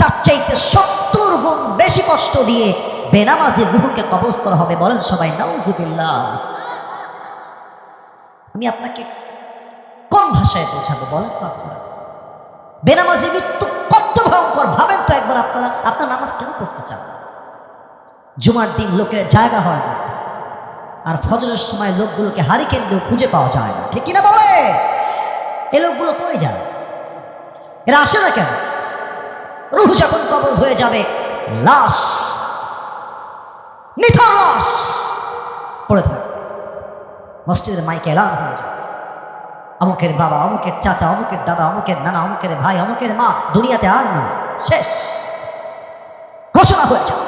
তার চাইতে 70 গুণ বেশি কষ্ট দিয়ে বেনামাজির রূহকে কবজ করা হবে। বলেন সবাই নাউজুবিল্লাহ। আমি আপনাকে কোন ভাষায় বোঝাবো বলেন তো আপনারা? বেনামাজি মৃত্যু কত ভয়ঙ্কর ভাবেন তো একবার। আপনারা আপনার নামাজ কেন পড়তে চান? জুমার দিন লোকের জায়গা হয় না, আর ফজরের সময় লোকগুলোকে হারিকেন দিয়েও খুঁজে পাওয়া যায় না, ঠিক কিনা বলে? এই লোকগুলো কই যায়? এরা আসে না কেন? রূহ যখন কবজ হয়ে যাবে, লাশ, নিথর লাশ পড়ে থাকবে। মসজিদের মাইকে এলান হয়ে যাবে, অমুকের বাবা, অমুকের চাচা, অমুকের দাদা, অমুকের নানা, অমুকের ভাই, অমুকের মা দুনিয়াতে আর না, শেষ ঘোষণা হয়ে যাবে।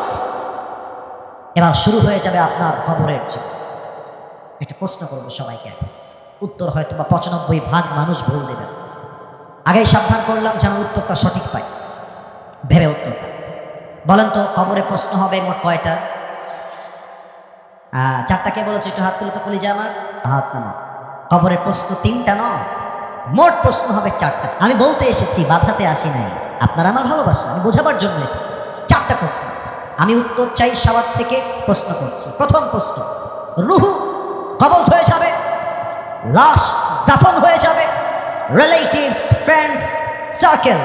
এবার শুরু হয়ে যাবে আপনার কবরের জীবন। একটা প্রশ্ন করবো সবাইকে, উত্তর হয়তো বা 95% মানুষ ভুল দেবেন। আগেই সাবধান করলাম যেন উত্তরটা সঠিক পাই, ভেবে উত্তরটা বলেন তো। কবরে প্রশ্ন হবে মোট কয়টা? 4টা। কে বলেছে একটু হাত তুলে তো কলিজা আমার, হাত নামা। কবরের প্রশ্ন 3টা নয়, মোট প্রশ্ন হবে 4টা। আমি বলতে এসেছি, বাধাতে আসি নাই। আপনারা আমার ভালোবাসা, আমি বোঝাবার জন্য এসেছি। 4টা প্রশ্ন, আমি উত্তর চাই সবার থেকে। প্রশ্ন করছি, প্রথম প্রশ্ন, রূহ কবজ হয়ে যাবে, লাশ দাফন হয়ে যাবে, রিলেটিভস, ফ্রেন্ডস, সার্কেল,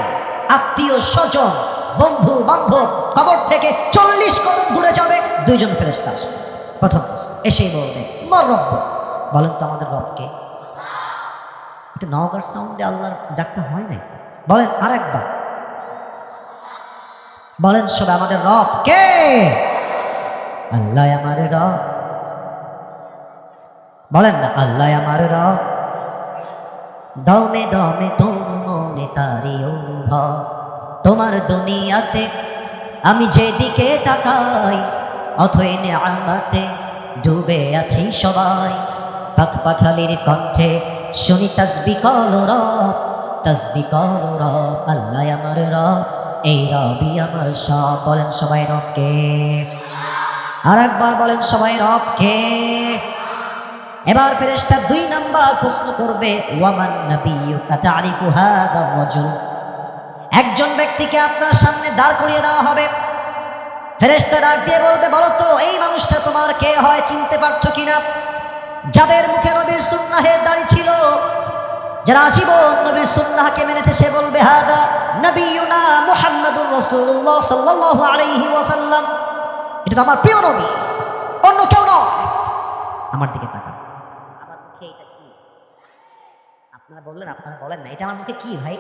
আত্মীয় স্বজন, বন্ধু বান্ধব কবর থেকে 40 কদম দূরে যাবে, 2 জন ফেরেশতা আসবে। প্রথম প্রশ্ন, এসেই বলবে মার রব্ব। বলেন তো আমাদের রবকে? এটা নওগাঁর সাউন্ডে আল্লাহর ডাকতে হয় নাই তো? বলেন আরেকবার, বলেন সবাই আমাদের রব কে? আল্লাহ আমার রব। বলেন না, আল্লাহ আমার রব। দমে দমে তোর মনে তারি অনুভব, তোমার দুনিয়াতে আমি যেদিকে তাকাই, অথই নিয়ামতে ডুবে আছি সবাই। পাখ পাখালির কণ্ঠে শুনি তাসবিহ করো রব, তাসবিহ করো রব। আল্লাহ আমার রব, এই রবই আমার সব। বলেন সবাই রবকে। আর একবার বলেন সবাই রবকে। এবার ফেরেশতা 2 নাম্বার প্রশ্ন করবে, ওয়ামান নাবিয়্যুকা তা'রিফু হাযা রাজুল। একজন ব্যক্তিকে আপনার সামনে দাঁড় করিয়ে দেওয়া হবে। ফেরেশতা ডাক দিয়ে বলবে, বলো তো এই মানুষটা তোমার কে হয়, চিনতে পারছো কিনা? যাদের মুখে নবীর সুন্নাহের দাড়ি ছিল, যারা আজীবন নবীর সুন্নাহকে মেনেছে, সে বলবে হাদা নবিয়ুনা মুহাম্মাদুর রাসূলুল্লাহ সাল্লাল্লাহু আলাইহি ওয়াসাল্লাম। এটা তো আমার প্রিয় নবী, অন্য কেউ নয়। আমার দিকে তাকান, আমার মুখে এটা কি? আপনারা বললেন, আপনারা বলেন না, এটা আমার মুখে কি ভাই?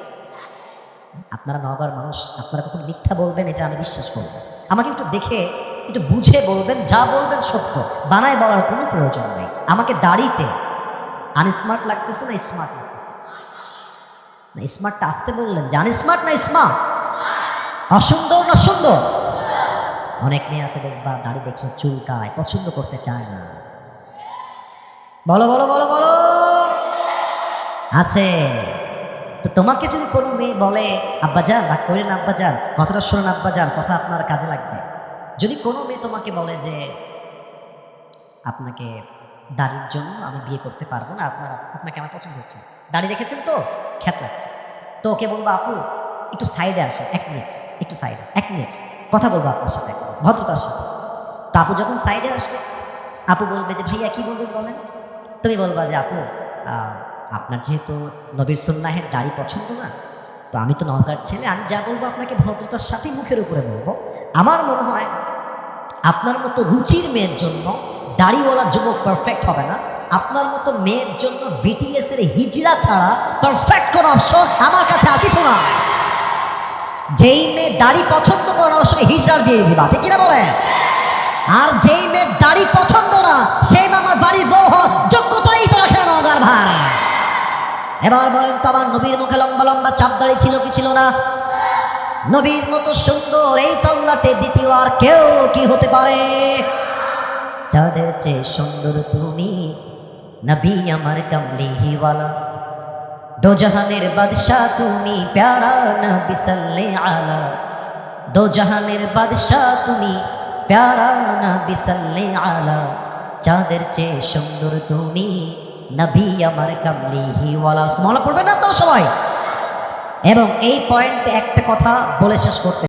আপনারা নওগাঁর মানুষ, আপনারা কখন মিথ্যা বলবেন এটা আমি বিশ্বাস করব। আমাকে একটু দেখে একটু বুঝে বলবেন, যা বলবেন সত্য, বানায় বলার কোনো প্রয়োজন নেই। আমাকে দাড়িতে আনস্মার্ট লাগতেছে না স্মার্ট লাগতেছে? না স্মার্টটা আসতে বললেন, যে আনস্মার্ট না স্মার্ট? অসুন্দর না সুন্দর? অনেক মেয়ে আছে দেখবা দাড়ি দেখছো চুলকায়, পছন্দ করতে চায় না। বলো বলো বলো বলো, আছে? তো তোমাকে যদি কোনো মেয়ে বলে আব্বাজান, রাগ করেন আব্বাজান, কথাটা শোনেন আব্বাজান, কথা আপনার কাজে লাগবে। যদি কোনো মেয়ে তোমাকে বলে যে আপনাকে দাড়ির জন্য আমি বিয়ে করতে পারবো না, আপনাকে আমার পছন্দ হচ্ছে, দাড়ি দেখেছেন তো খ্যাত লাগছে, তো ওকে বলবো আপু একটু সাইডে আসে 1 মিনিট, একটু সাইডে 1 মিনিট কথা বলবো আপনার সাথে ভদ্রতার সাথে। তো আপু যখন সাইডে আসবে, আপু বলবে যে ভাইয়া কি বলবেন বলেন। তুমি বলবা যে আপু আপনার যেহেতু নবীর সুন্নাহের দাড়ি পছন্দ না, তো আমি তো নওগাঁর ছেলে, আমি যা বলবো আপনাকে ভদ্রতার সাথে মুখের উপরে বলবো। আমার মনে হয় আপনার মতো রুচির মেয়ের জন্য দাড়িওয়ালা যুবক পারফেক্ট হবে না। আপনার মতো মেয়ের জন্য বিটিএস এর হিজড়া ছাড়া পারফেক্ট কোন অপশন আমার কাছে আর কিছু না। যেই মেয়ে দাড়ি পছন্দ করে না, ওর সঙ্গে হিজড়ার বিয়ে দিবা, ঠিক কিনা বলেন? আর যেই মেয়ের দাড়ি পছন্দ না, সেই আমার বাড়ির বউ হওয়ার যোগ্যতাই তো রাখে না নওগাঁর ভাই। এবার বলেন তো আমার নবীর মুখে লম্বা লম্বা চাপ দাড়ি ছিল কি ছিল না? নবীর মতো সুন্দর এই তল্লাটে দ্বিতীয় আর কেউ কি হতে পারে? যাদের চেয়ে সুন্দর তুমি নবী আমার কামলিওয়ালা, দো জাহানের বাদশাহ তুমি প্যারা নবী সাল্লাল্লাহু আলা, দো জাহানের বাদশাহ তুমি প্যারা নবী সাল্লাল্লাহু আলা, যাদের চেয়ে সুন্দর তুমি নবী আমার কামলিওয়ালা। সুবহানাল্লাহ পড়বেন না আপনারা সবাই? এবং এই পয়েন্টে একটা কথা বলে শেষ করতে